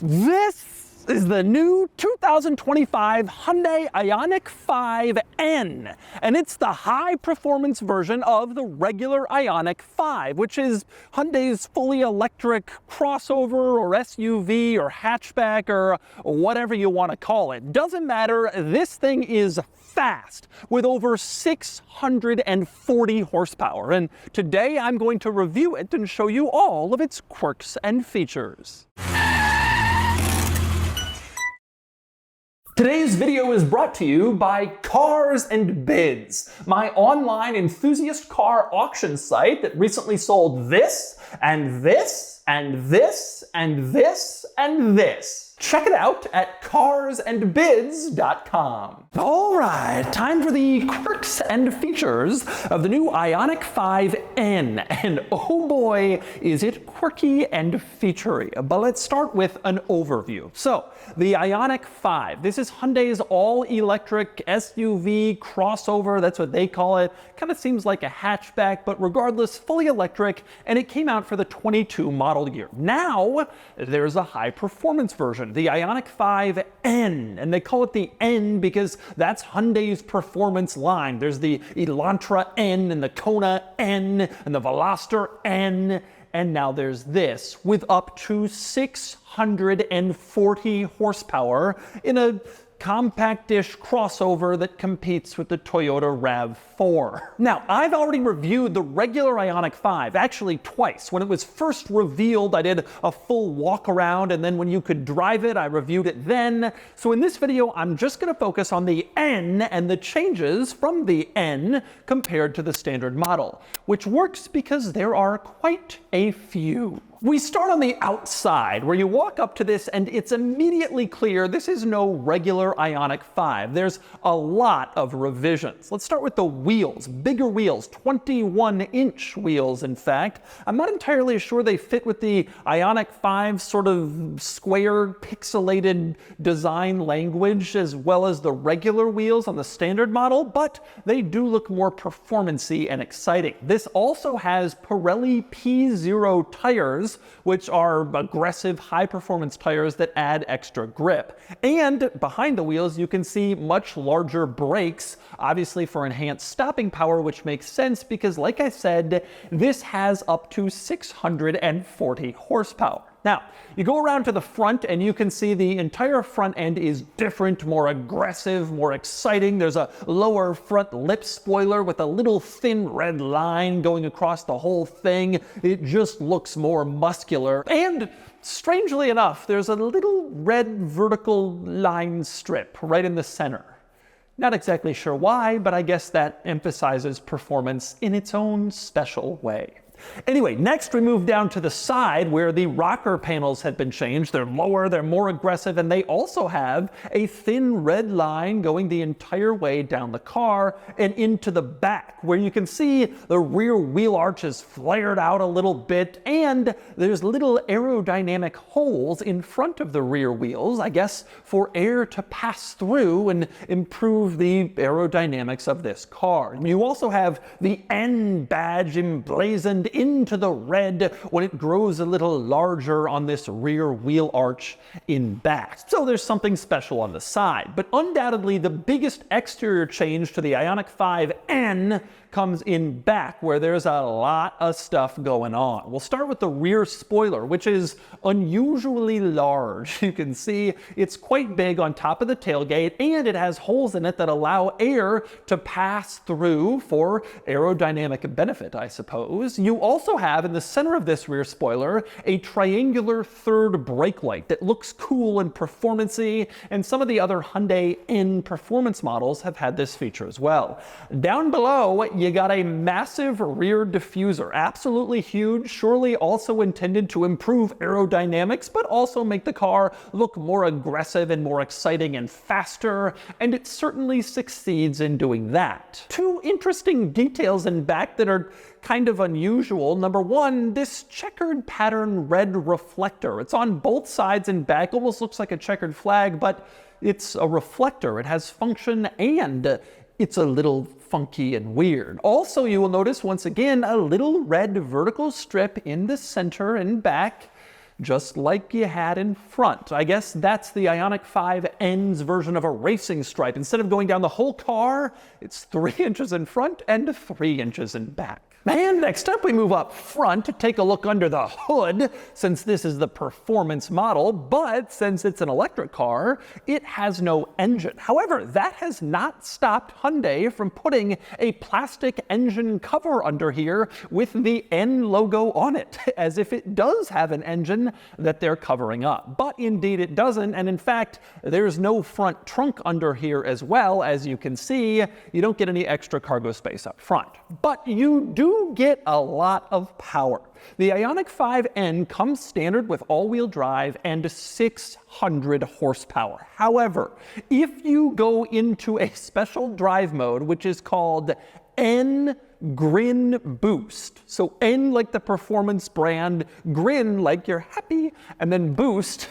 This is the new 2025 Hyundai Ioniq 5N, and it's the high-performance version of the regular Ioniq 5, which is Hyundai's fully electric crossover or SUV or hatchback or whatever you want to call it. Doesn't matter, this thing is fast with over 640 horsepower, and today I'm going to review it and show you all of its quirks and features. Today's video is brought to you by Cars and Bids, my online enthusiast car auction site that recently sold this, and this, and this, and this, and this. Check it out at carsandbids.com. All right, time for the quirks and features of the new Ioniq 5N. And oh boy, is it quirky and featurey. But let's start with an overview. So, the Ioniq 5, this is Hyundai's all-electric SUV crossover, that's what they call it. Kind of seems like a hatchback, but regardless, fully electric, and it came out for the 22 model year. Now, there's a high-performance version, the Ioniq 5N, and they call it the N because that's Hyundai's performance line. There's the Elantra N and the Kona N and the Veloster N, and now there's this with up to 640 horsepower in a compact-ish crossover that competes with the Toyota RAV4. Now, I've already reviewed the regular Ioniq 5, actually twice. When it was first revealed, I did a full walk around, and then when you could drive it, I reviewed it then. So in this video, I'm just going to focus on the N and the changes from the N compared to the standard model, which works because there are quite a few. We start on the outside, where you walk up to this and it's immediately clear this is no regular Ioniq 5. There's a lot of revisions. Let's start with the wheels. Bigger wheels, 21-inch wheels, in fact. I'm not entirely sure they fit with the Ioniq 5 sort of square, pixelated design language as well as the regular wheels on the standard model, but they do look more performance-y and exciting. This also has Pirelli P0 tires, which are aggressive, high-performance tires that add extra grip. And behind the wheels, you can see much larger brakes, obviously for enhanced stopping power, which makes sense because, like I said, this has up to 640 horsepower. Now, you go around to the front and you can see the entire front end is different, more aggressive, more exciting. There's a lower front lip spoiler with a little thin red line going across the whole thing. It just looks more muscular. And strangely enough, there's a little red vertical line strip right in the center. Not exactly sure why, but I guess that emphasizes performance in its own special way. Anyway, next we move down to the side where the rocker panels had been changed. They're lower, they're more aggressive, and they also have a thin red line going the entire way down the car and into the back, where you can see the rear wheel arch is flared out a little bit, and there's little aerodynamic holes in front of the rear wheels, I guess for air to pass through and improve the aerodynamics of this car. You also have the N badge emblazoned into the red when it grows a little larger on this rear wheel arch in back. So there's something special on the side. But undoubtedly the biggest exterior change to the Ioniq 5N comes in back, where there's a lot of stuff going on. We'll start with the rear spoiler, which is unusually large. You can see it's quite big on top of the tailgate, and it has holes in it that allow air to pass through for aerodynamic benefit, I suppose. You also have in the center of this rear spoiler a triangular third brake light that looks cool and performance-y, and some of the other Hyundai N performance models have had this feature as well. Down below, you got a massive rear diffuser, absolutely huge, surely also intended to improve aerodynamics, but also make the car look more aggressive and more exciting and faster, and it certainly succeeds in doing that. Two interesting details in back that are kind of unusual. Number one, this checkered pattern red reflector. It's on both sides and back, almost looks like a checkered flag, but it's a reflector. It has function and it's a little funky and weird. Also, you will notice once again a little red vertical strip in the center and back. just like you had in front. I guess that's the Ioniq 5N's version of a racing stripe. Instead of going down the whole car, it's 3 inches in front and 3 inches in back. And next up, we move up front to take a look under the hood, since this is the performance model, but since it's an electric car, it has no engine. However, that has not stopped Hyundai from putting a plastic engine cover under here with the N logo on it, as if it does have an engine that they're covering up. But indeed it doesn't, and in fact, there's no front trunk under here as well. As you can see, you don't get any extra cargo space up front. But you do get a lot of power. The Ioniq 5N comes standard with all-wheel drive and 600 horsepower. However, if you go into a special drive mode, which is called N Grin Boost. So N like the performance brand, Grin like you're happy, and then Boost,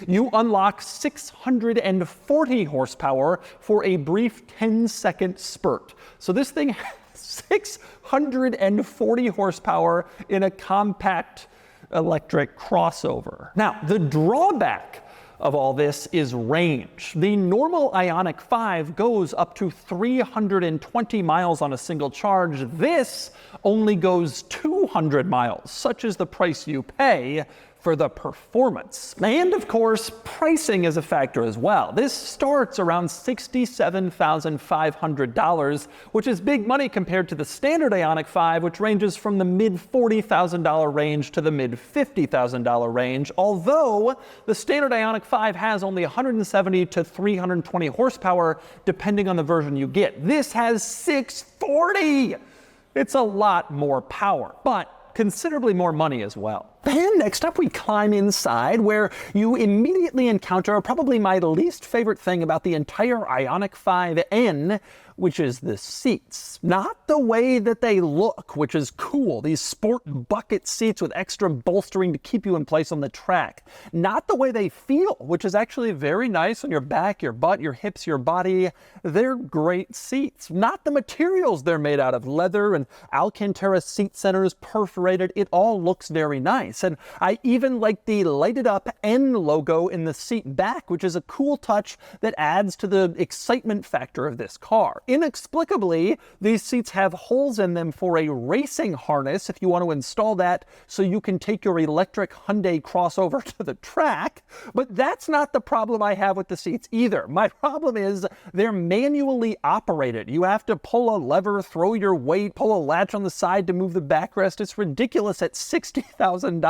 you unlock 640 horsepower for a brief 10-second spurt. So this thing has 640 horsepower in a compact electric crossover. Now, the drawback of all this is range. The normal Ioniq 5 goes up to 320 miles on a single charge. This only goes 200 miles. Such is the price you pay for the performance. And of course, pricing is a factor as well. This starts around $67,500, which is big money compared to the standard Ioniq 5, which ranges from the mid $40,000 range to the mid $50,000 range, although the standard Ioniq 5 has only 170 to 320 horsepower, depending on the version you get. This has 640! It's a lot more power, but considerably more money as well. And next up, we climb inside, where you immediately encounter probably my least favorite thing about the entire Ioniq 5N, which is the seats. Not the way that they look, which is cool, these sport bucket seats with extra bolstering to keep you in place on the track. Not the way they feel, which is actually very nice on your back, your butt, your hips, your body. They're great seats. Not the materials they're made out of, leather and Alcantara seat centers, perforated. It all looks very nice. And I even like the lighted up N logo in the seat back, which is a cool touch that adds to the excitement factor of this car. Inexplicably, these seats have holes in them for a racing harness if you want to install that so you can take your electric Hyundai crossover to the track. But that's not the problem I have with the seats either. My problem is they're manually operated. You have to pull a lever, throw your weight, pull a latch on the side to move the backrest. It's ridiculous at $60,000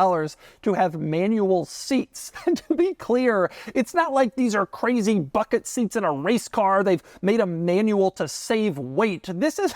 to have manual seats. And to be clear, it's not like these are crazy bucket seats in a race car. They've made a manual to save weight. This is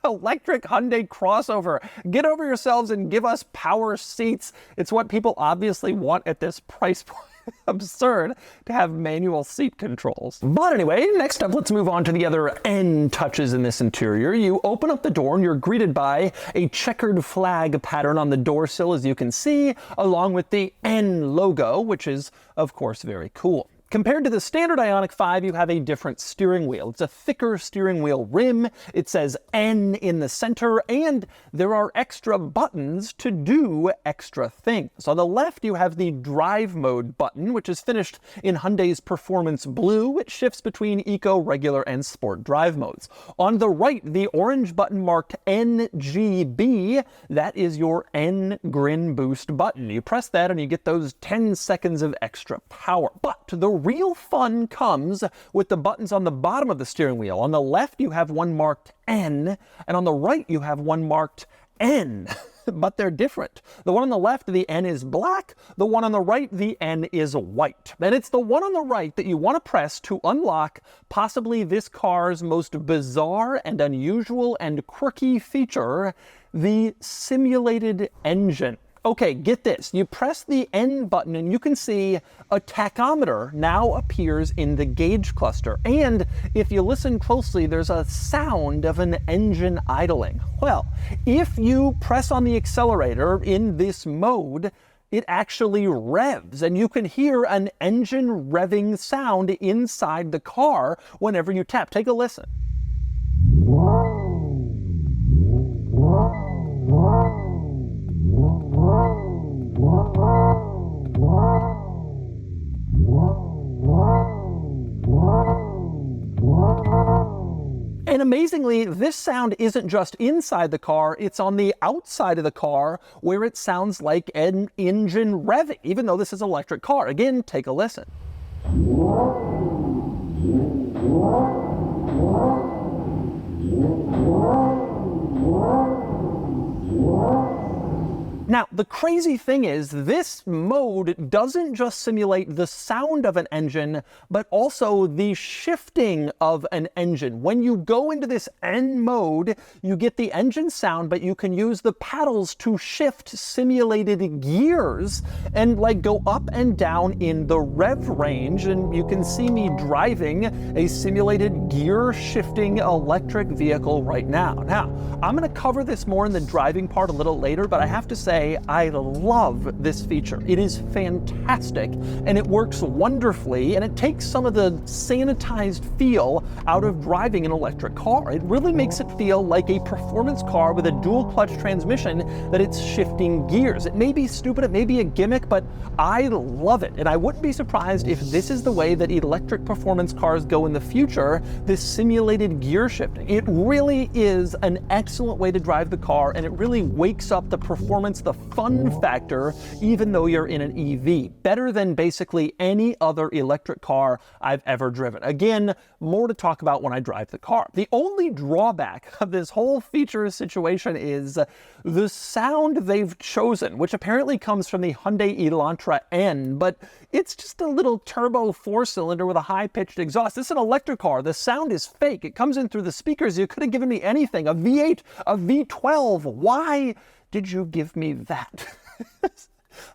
electric Hyundai crossover. Get over yourselves and give us power seats. It's what people obviously want at this price point. Absurd to have manual seat controls. But anyway, next up, let's move on to the other N touches in this interior. You open up the door and you're greeted by a checkered flag pattern on the door sill, as you can see, along with the N logo, which is, of course, very cool. Compared to the standard Ioniq 5, you have a different steering wheel. It's a thicker steering wheel rim. It says N in the center, and there are extra buttons to do extra things. On the left, you have the drive mode button, which is finished in Hyundai's Performance Blue, which shifts between eco, regular, and sport drive modes. On the right, the orange button marked NGB, that is your N Grin Boost button. You press that and you get those 10 seconds of extra power. But the real fun comes with the buttons on the bottom of the steering wheel. On the left, you have one marked N, and on the right, you have one marked N. But they're different. The one on the left, the N is black. The one on the right, the N is white. And it's the one on the right that you want to press to unlock possibly this car's most bizarre and unusual and quirky feature, the simulated engine. Okay, get this. You press the N button and you can see a tachometer now appears in the gauge cluster. And if you listen closely, there's a sound of an engine idling. Well, if you press on the accelerator in this mode, it actually revs, and you can hear an engine revving sound inside the car whenever you tap. Take a listen. And amazingly, this sound isn't just inside the car, it's on the outside of the car where it sounds like an engine revving, even though this is an electric car. Again, take a listen. Now, the crazy thing is, this mode doesn't just simulate the sound of an engine, but also the shifting of an engine. When you go into this N mode, you get the engine sound, but you can use the paddles to shift simulated gears and like go up and down in the rev range. And you can see me driving a simulated gear shifting electric vehicle right now. Now, I'm gonna cover this more in the driving part a little later, but I have to say, I love this feature. It is fantastic and it works wonderfully, and it takes some of the sanitized feel out of driving an electric car. It really makes it feel like a performance car with a dual clutch transmission that it's shifting gears. It may be stupid, it may be a gimmick, but I love it. And I wouldn't be surprised if this is the way that electric performance cars go in the future, this simulated gear shifting. It really is an excellent way to drive the car, and it really wakes up the performance, the fun factor, even though you're in an EV. Better than basically any other electric car I've ever driven. Again, more to talk about when I drive the car. The only drawback of this whole feature situation is the sound they've chosen, which apparently comes from the Hyundai Elantra N, but it's just a little turbo 4-cylinder with a high-pitched exhaust. This is an electric car. The sound is fake. It comes in through the speakers. You could have given me anything, a V8, a V12. Why did you give me that?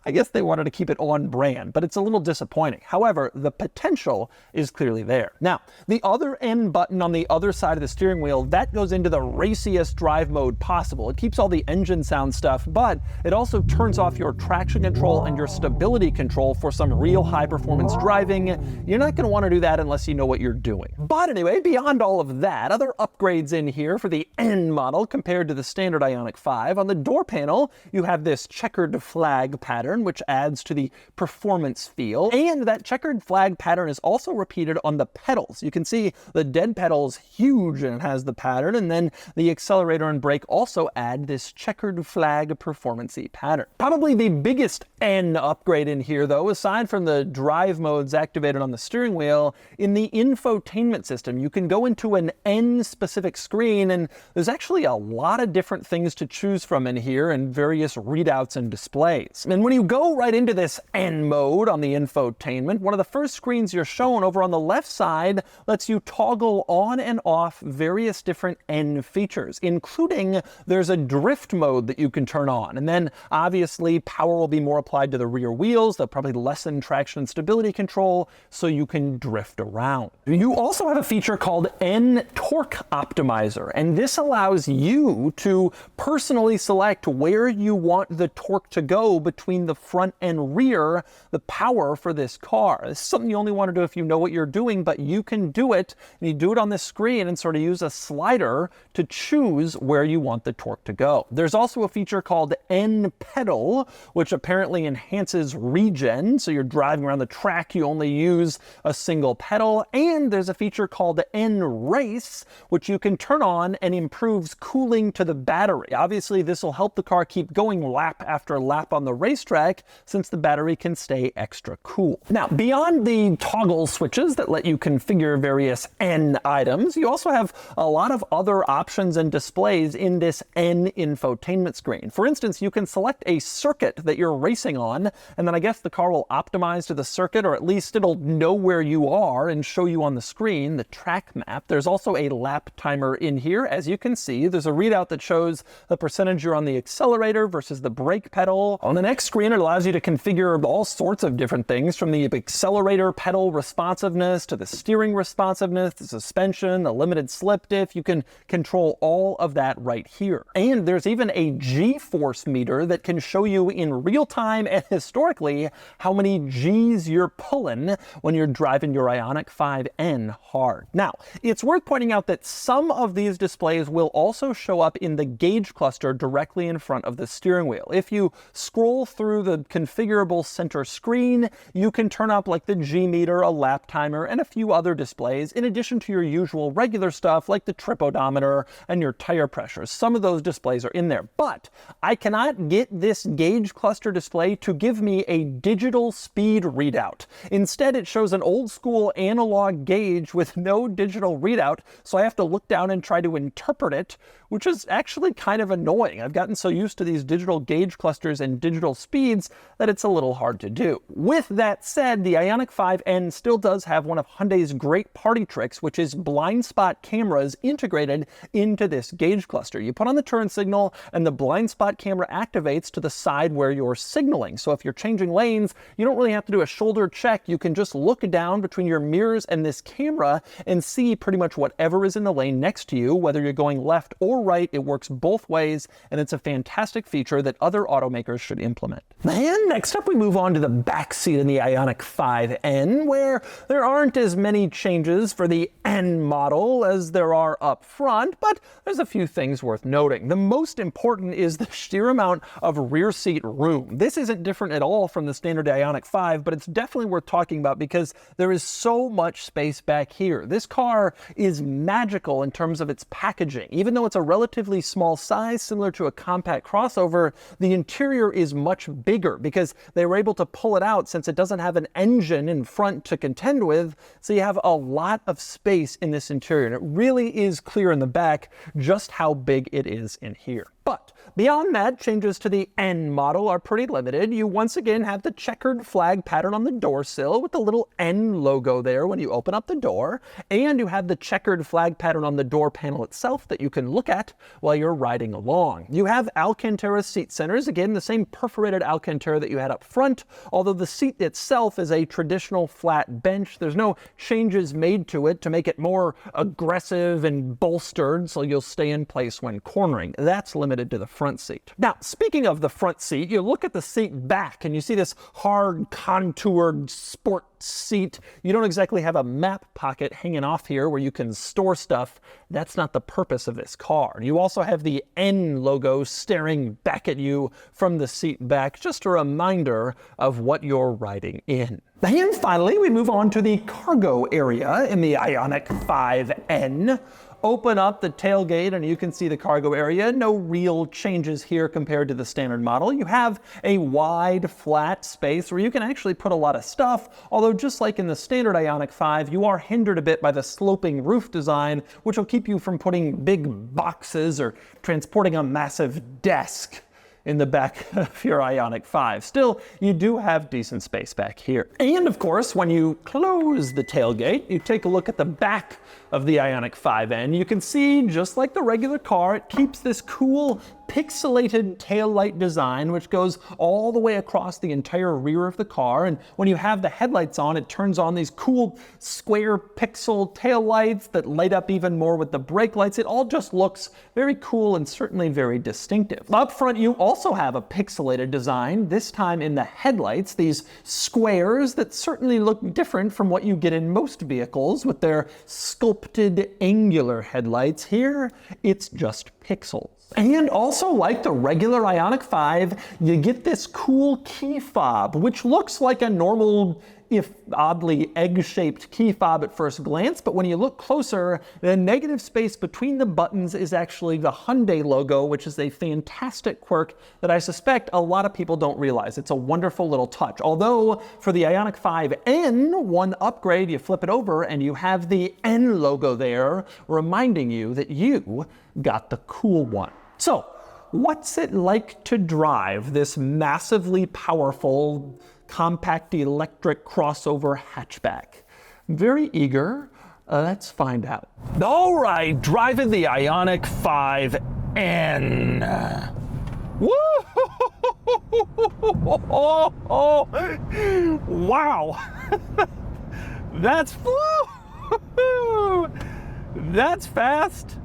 I guess they wanted to keep it on brand, but it's a little disappointing. However, the potential is clearly there. Now, the other N button on the other side of the steering wheel, that goes into the raciest drive mode possible. It keeps all the engine sound stuff, but it also turns off your traction control and your stability control for some real high performance driving. You're not going to want to do that unless you know what you're doing. But anyway, beyond all of that, other upgrades in here for the N model compared to the standard Ioniq 5. On the door panel, you have this checkered flag pattern, which adds to the performance feel. And that checkered flag pattern is also repeated on the pedals. You can see the dead pedal is huge and it has the pattern, and then the accelerator and brake also add this checkered flag performance-y pattern. Probably the biggest N upgrade in here, though, aside from the drive modes activated on the steering wheel, in the infotainment system, you can go into an N-specific screen, and there's actually a lot of different things to choose from in here and various readouts and displays. And when you go right into this N mode on the infotainment, one of the first screens you're shown over on the left side lets you toggle on and off various different N features, including there's a drift mode that you can turn on. And then obviously power will be more applied to the rear wheels. They'll probably lessen traction and stability control so you can drift around. You also have a feature called N Torque Optimizer, and this allows you to personally select where you want the torque to go between the front and rear, the power for this car. This is something you only want to do if you know what you're doing, but you can do it, and you do it on this screen and sort of use a slider to choose where you want the torque to go. There's also a feature called N Pedal, which apparently enhances regen, so you're driving around the track, you only use a single pedal. And there's a feature called N Race, which you can turn on and improves cooling to the battery. Obviously, this will help the car keep going lap after lap on the racetrack, since the battery can stay extra cool. Now, beyond the toggle switches that let you configure various N items, you also have a lot of other options and displays in this N infotainment screen. For instance, you can select a circuit that you're racing on, and then I guess the car will optimize to the circuit, or at least it'll know where you are and show you on the screen the track map. There's also a lap timer in here. As you can see, there's a readout that shows the percentage you're on the accelerator versus the brake pedal. On the next screen, it allows you to configure all sorts of different things, from the accelerator pedal responsiveness to the steering responsiveness, the suspension, the limited slip diff. You can control all of that right here. And there's even a G-force meter that can show you in real time and historically how many G's you're pulling when you're driving your Ioniq 5N hard. Now, it's worth pointing out that some of these displays will also show up in the gauge cluster directly in front of the steering wheel. If you scroll through the configurable center screen, you can turn up like the G meter, a lap timer, and a few other displays, in addition to your usual regular stuff like the trip odometer and your tire pressure. Some of those displays are in there, but I cannot get this gauge cluster display to give me a digital speed readout. Instead, it shows an old school analog gauge with no digital readout, so I have to look down and try to interpret it, which is actually kind of annoying. I've gotten so used to these digital gauge clusters and digital speeds that it's a little hard to do. With that said, the Ioniq 5N still does have one of Hyundai's great party tricks, which is blind spot cameras integrated into this gauge cluster. You put on the turn signal and the blind spot camera activates to the side where you're signaling. So if you're changing lanes, you don't really have to do a shoulder check. You can just look down between your mirrors and this camera and see pretty much whatever is in the lane next to you, whether you're going left or right. It works both ways, and it's a fantastic feature that other automakers should implement. And next up, we move on to the back seat in the Ioniq 5N, where there aren't as many changes for the N model as there are up front, but there's a few things worth noting. The most important is the sheer amount of rear seat room. This isn't different at all from the standard Ioniq 5, but it's definitely worth talking about because there is so much space back here. This car is magical in terms of its packaging. Even though it's a relatively small size, similar to a compact crossover, the interior is much bigger because they were able to pull it out since it doesn't have an engine in front to contend with, so you have a lot of space in this interior, and it really is clear in the back just how big it is in here. But beyond that, changes to the N model are pretty limited. You once again have the checkered flag pattern on the door sill with the little N logo there when you open up the door, and you have the checkered flag pattern on the door panel itself that you can look at while you're riding along. You have Alcantara seat centers, again the same perforated Alcantara that you had up front, although the seat itself is a traditional flat bench. There's no changes made to it to make it more aggressive and bolstered, so you'll stay in place when cornering. That's limited to the front seat. Now, speaking of the front seat, you look at the seat back and you see this hard contoured sport seat. You don't exactly have a map pocket hanging off here where you can store stuff. That's not the purpose of this car. You also have the N logo staring back at you from the seat back, just a reminder of what you're riding in. And finally, we move on to the cargo area in the Ioniq 5N. Open up the tailgate and you can see the cargo area. No real changes here compared to the standard model. You have a wide, flat space where you can actually put a lot of stuff, although just like in the standard Ioniq 5, you are hindered a bit by the sloping roof design, which will keep you from putting big boxes or transporting a massive desk in the back of your Ioniq 5. Still, you do have decent space back here. And of course, when you close the tailgate, you take a look at the back of the Ioniq 5N, you can see, just like the regular car, it keeps this cool pixelated taillight design, which goes all the way across the entire rear of the car. And when you have the headlights on, it turns on these cool square pixel taillights that light up even more with the brake lights. It all just looks very cool and certainly very distinctive. Up front, you also have a pixelated design, this time in the headlights, these squares that certainly look different from what you get in most vehicles with their sculpted angular headlights. Here, it's just pixels. And also, like the regular Ioniq 5, you get this cool key fob, which looks like a normal, if oddly egg-shaped key fob at first glance, but when you look closer, the negative space between the buttons is actually the Hyundai logo, which is a fantastic quirk that I suspect a lot of people don't realize. It's a wonderful little touch. Although for the Ioniq 5N, one upgrade, you flip it over and you have the N logo there, reminding you that you got the cool one. So, what's it like to drive this massively powerful compact electric crossover hatchback? I'm very eager. Let's find out. All right, driving the Ioniq 5N. Woo! Wow. That's fast.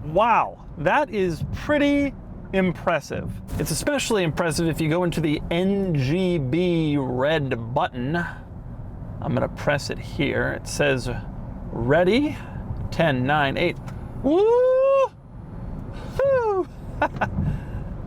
Wow, that is pretty impressive. It's especially impressive if you go into the NGB red button. I'm gonna press it here. It says ready, 10, 9, 8. Woo!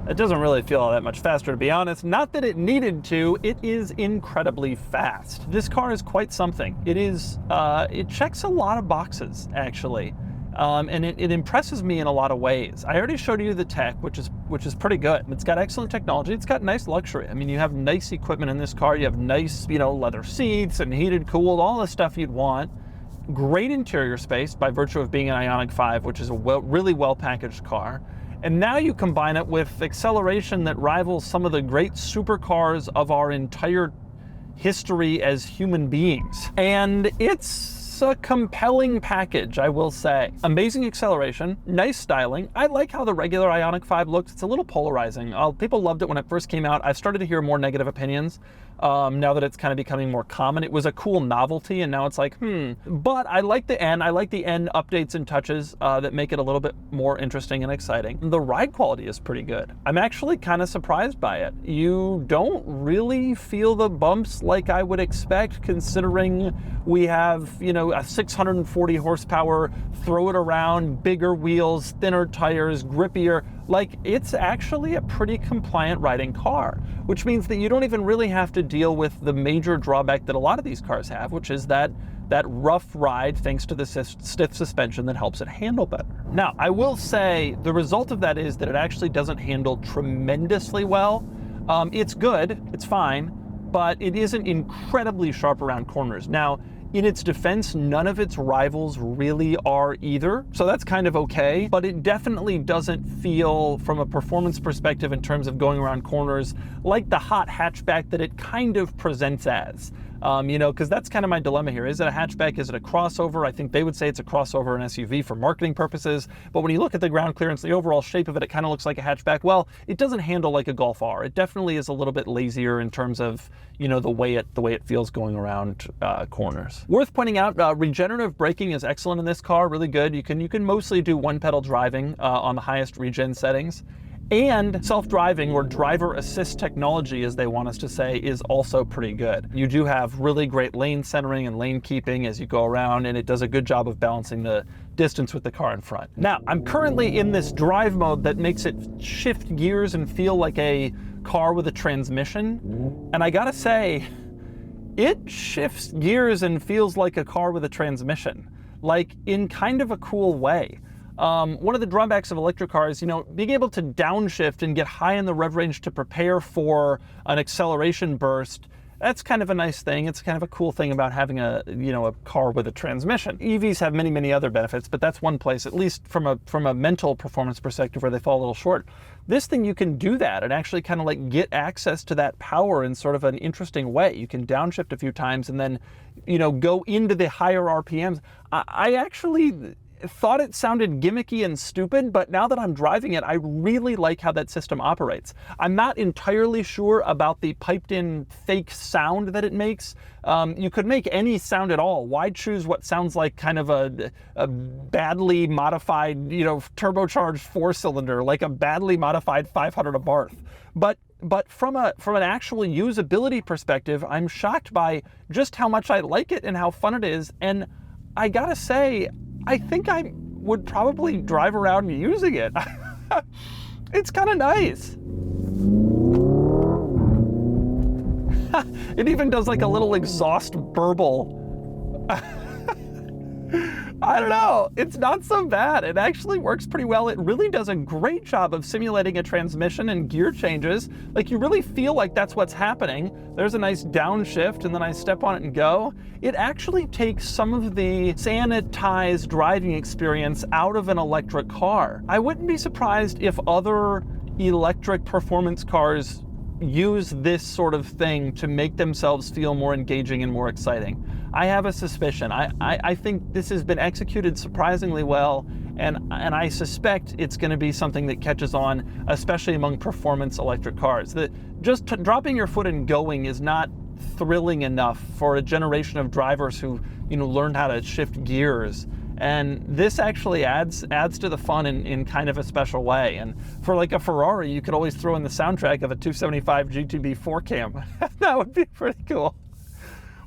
It doesn't really feel all that much faster, to be honest. Not that it needed to, it is incredibly fast. This car is quite something. It checks a lot of boxes, actually. And it impresses me in a lot of ways. I already showed you the tech, which is pretty good. It's got excellent technology. It's got nice luxury. I mean, you have nice equipment in this car. You have nice, leather seats and heated, cooled, all the stuff you'd want. Great interior space by virtue of being an Ioniq 5, which is a really well-packaged car. And now you combine it with acceleration that rivals some of the great supercars of our entire history as human beings. And it's a compelling package, I will say. Amazing acceleration, nice styling. I like how the regular Ioniq 5 looks. It's a little polarizing. People loved it when it first came out. I've started to hear more negative opinions now that it's kind of becoming more common. It was a cool novelty, and now it's like, But I like the N. I like the N updates and touches that make it a little bit more interesting and exciting. The ride quality is pretty good. I'm actually kind of surprised by it. You don't really feel the bumps like I would expect, considering we have, a 640 horsepower, throw it around, bigger wheels, thinner tires, grippier. Like, it's actually a pretty compliant riding car, which means that you don't even really have to deal with the major drawback that a lot of these cars have, which is that rough ride thanks to the stiff suspension that helps it handle better. Now, I will say the result of that is that it actually doesn't handle tremendously well. It's good, it's fine, but it isn't incredibly sharp around corners. Now, in its defense, none of its rivals really are either, so that's kind of okay, but it definitely doesn't feel, from a performance perspective in terms of going around corners, like the hot hatchback that it kind of presents as. Because that's kind of my dilemma here. Is it a hatchback? Is it a crossover? I think they would say it's a crossover and SUV for marketing purposes, but when you look at the ground clearance, the overall shape of it, it kind of looks like a hatchback. Well, it doesn't handle like a Golf R. It definitely is a little bit lazier in terms of, the way it feels going around corners. Worth pointing out, regenerative braking is excellent in this car, really good. You can mostly do one pedal driving on the highest regen settings. And self-driving, or driver assist technology, as they want us to say, is also pretty good. You do have really great lane centering and lane keeping as you go around, and it does a good job of balancing the distance with the car in front. Now, I'm currently in this drive mode that makes it shift gears and feel like a car with a transmission. And I gotta say, it shifts gears and feels like a car with a transmission, like in kind of a cool way. One of the drawbacks of electric cars, being able to downshift and get high in the rev range to prepare for an acceleration burst, that's kind of a nice thing. It's kind of a cool thing about having a car with a transmission. EVs have many, many other benefits, but that's one place, at least from a mental performance perspective, where they fall a little short. This thing, you can do that and actually kind of like get access to that power in sort of an interesting way. You can downshift a few times and then, go into the higher RPMs. I actually thought it sounded gimmicky and stupid, but now that I'm driving it, I really like how that system operates. I'm not entirely sure about the piped-in fake sound that it makes. You could make any sound at all. Why choose what sounds like kind of a badly modified, turbocharged four-cylinder, like a badly modified 500 Abarth? But from an actual usability perspective, I'm shocked by just how much I like it and how fun it is. And I gotta say, I think I would probably drive around using it. It's kind of nice. It even does like a little exhaust burble. I don't know, it's not so bad. It actually works pretty well. It really does a great job of simulating a transmission and gear changes. Like, you really feel like that's what's happening. There's a nice downshift and then I step on it and go. It actually takes some of the sanitized driving experience out of an electric car. I wouldn't be surprised if other electric performance cars use this sort of thing to make themselves feel more engaging and more exciting. I have a suspicion. I think this has been executed surprisingly well, and I suspect it's going to be something that catches on, especially among performance electric cars. Just dropping your foot and going is not thrilling enough for a generation of drivers who learned how to shift gears. And this actually adds to the fun in kind of a special way. And for like a Ferrari, you could always throw in the soundtrack of a 275 GTB 4 cam. That would be pretty cool.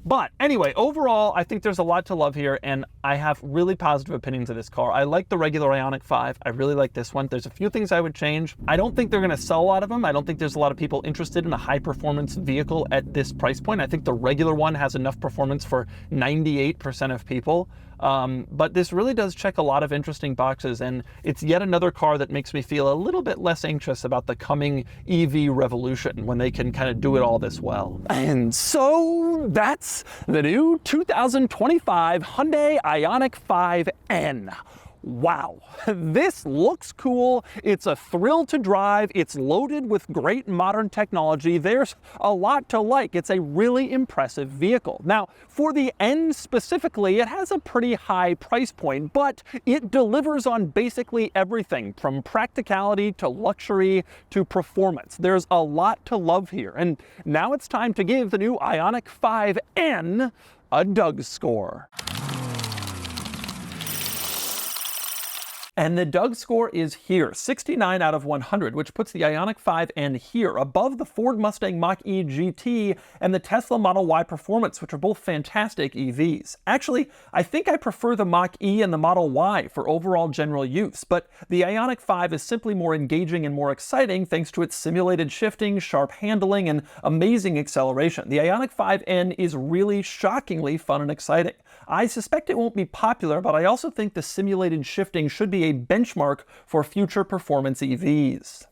But anyway, overall, I think there's a lot to love here, and I have really positive opinions of this car. I like the regular Ioniq 5. I really like this one. There's a few things I would change. I don't think they're going to sell a lot of them. I don't think there's a lot of people interested in a high-performance vehicle at this price point. I think the regular one has enough performance for 98% of people. But this really does check a lot of interesting boxes, and it's yet another car that makes me feel a little bit less anxious about the coming EV revolution when they can kind of do it all this well. And so that's the new 2025 Hyundai Ioniq 5N. Wow, this looks cool. It's a thrill to drive. It's loaded with great modern technology. There's a lot to like. It's a really impressive vehicle. Now, for the N specifically, it has a pretty high price point, but it delivers on basically everything from practicality to luxury to performance. There's a lot to love here. And now it's time to give the new Ioniq 5N a DougScore. And the DougScore is here, 69 out of 100, which puts the Ioniq 5N here, above the Ford Mustang Mach-E GT and the Tesla Model Y Performance, which are both fantastic EVs. Actually, I think I prefer the Mach-E and the Model Y for overall general use, but the Ioniq 5 is simply more engaging and more exciting thanks to its simulated shifting, sharp handling, and amazing acceleration. The Ioniq 5N is really shockingly fun and exciting. I suspect it won't be popular, but I also think the simulated shifting should be a benchmark for future performance EVs.